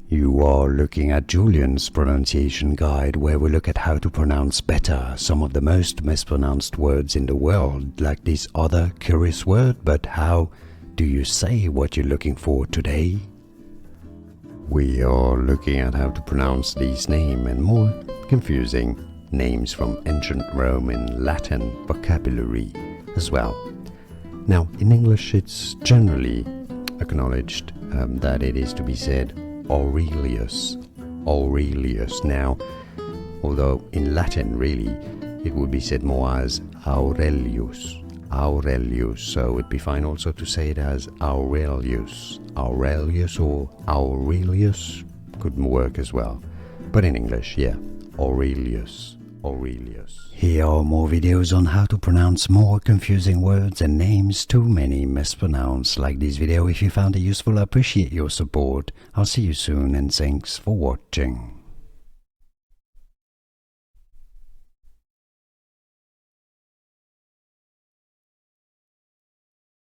You are looking at Julian's pronunciation guide, where we look at how to pronounce better some of the most mispronounced words in the world, like this other curious word. But how do you say what you're looking for today? We are looking at how to pronounce these names and more confusing names from ancient Rome and Latin vocabulary as well. Now, in English, it's generally acknowledged that it is to be said Aurelius. Aurelius. Now, although in Latin, really, it would be said more as Aurelius. Aurelius. So it'd be fine also to say it as Aurelius. Aurelius or Aurelius could work as well. But in English, yeah, Aurelius. Aurelius. Here are more videos on how to pronounce more confusing words and names too many mispronounced. Like this video if you found it useful. I appreciate your support. I'll see you soon and thanks for watching.